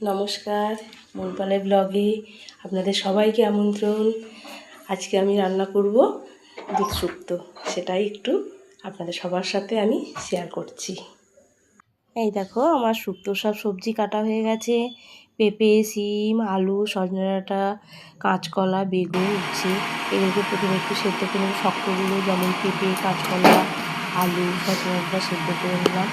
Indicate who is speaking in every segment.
Speaker 1: নমস্কার, মনপালের ব্লগে আপনাদের সবাইকে আমন্ত্রণ। আজকে আমি রান্না করব দুধ শুক্তো, সেটাই একটু আপনাদের সবার সাথে আমি শেয়ার করছি। এই দেখো, আমার শুক্তো সব সবজি কাটা হয়ে গেছে। পেঁপে, শিম, আলু, সজনে ডাঁটা, কাঁচকলা, বেগুন, উচ্ছে এগুলোকে প্রথমে একটু সেদ্ধ করে নেব। শক্তগুলো যেমন পেঁপে, কাঁচকলা, আলু, সজনে ডাঁটা সেদ্ধ করে নিলাম।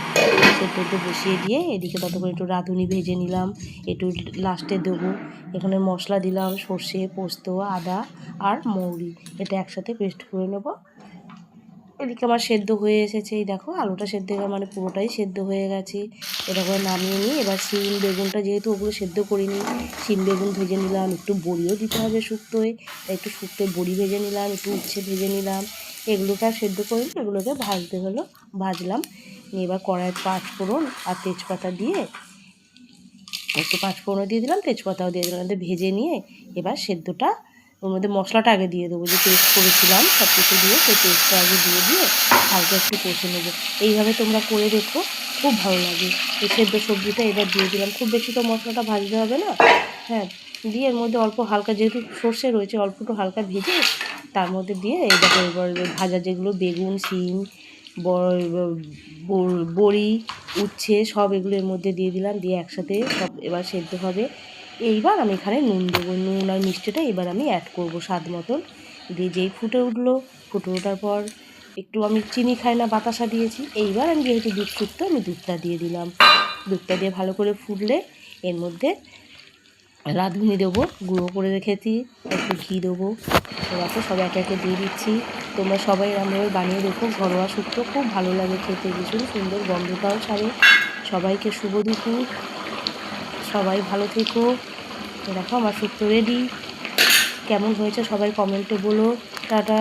Speaker 1: সেদ্ধ বসিয়ে দিয়ে এদিকে ততক্ষণ একটু রাঁধুনি ভেজে নিলাম। একটু লাস্টে দেবো। এখানে মশলা দিলাম সর্ষে, পোস্ত, আদা আর মৌরি, এটা একসাথে পেস্ট করে নেব। এদিকে আমার সেদ্ধ হয়ে এসেছে। এই দেখো, আলুটা সেদ্ধ হয়ে মানে পুরোটাই সেদ্ধ হয়ে গেছে। এটা করে নামিয়ে নিই। এবার শিম বেগুনটা, যেহেতু ওগুলো সেদ্ধ করিনি, শিম বেগুন ভেজে নিলাম। একটু বড়িও দিতে হবে শুক্তোয়, তাই একটু শুক্তোয় বড়ি ভেজে নিলাম, একটু উচ্ছে ভেজে নিলাম। এগুলোকে আর সেদ্ধ করিনি, এগুলোকে ভাজতে হলো, ভাজলাম। এবার কড়াইয়ে পাঁচফোড়ন আর তেজপাতা দিয়ে একটু পাঁচফোড়নও দিয়ে দিলাম, তেজপাতাও দিয়ে দিলাম। ভেজে নিয়ে এবার সেদ্ধটা ওর মধ্যে মশলাটা আগে দিয়ে দেবো, যে পেস্ট করেছিলাম সব কিছু দিয়ে, সেই পেস্টটা আগে দিয়ে হালকা একটু কষে নেবো। এইভাবে তোমরা করে দেখো, খুব ভালো লাগে। এই সেদ্ধ সবজিটা এবার দিয়ে দিলাম। খুব বেশি তো মশলাটা ভাজতে হবে না, হ্যাঁ। দিয়ে এর মধ্যে অল্প হালকা, যেহেতু সর্ষে রয়েছে, অল্প একটু হালকা ভেজে তার মধ্যে দিয়ে এই দেখো, এবার ভাজা যেগুলো বেগুন, শিম, বড়ি, উচ্ছে সব এগুলো এর মধ্যে দিয়ে দিলাম। দিয়ে একসাথে সব এবার সেদ্ধ হবে। এইবার আমি এখানে নুন দেবো, নুন আর মিষ্টিটা এবার আমি অ্যাড করব স্বাদ মতন। দিয়ে যেই ফুটে উঠলো, ফুটে ওঠার পর একটু, আমি চিনি খাই না, বাতাসা দিয়েছি। এইবার আমি যেহেতু দুধ শুক্তো, আমি দুধটা দিয়ে দিলাম। দুধটা দিয়ে ভালো করে ফুটলে এর মধ্যে রাঁধুনি দেবো, গুঁড়ো করে রেখেছি, একটু ঘি দেবো। এবার তো সব একে একে দিয়ে দিচ্ছি। তোমরা সবাই রান্নায় বানিয়ে দেখো, ঘরোয়া শুক্তো খুব ভালো লাগে খেতে, ভীষণ সুন্দর গন্ধটাও ছাড়ে। সবাইকে শুভ দুপুর, সবাই ভালো থেকো। দেখো, আমার শুক্তো রেডি। কেমন হয়েছে সবাই কমেন্টে বলো। টাটা।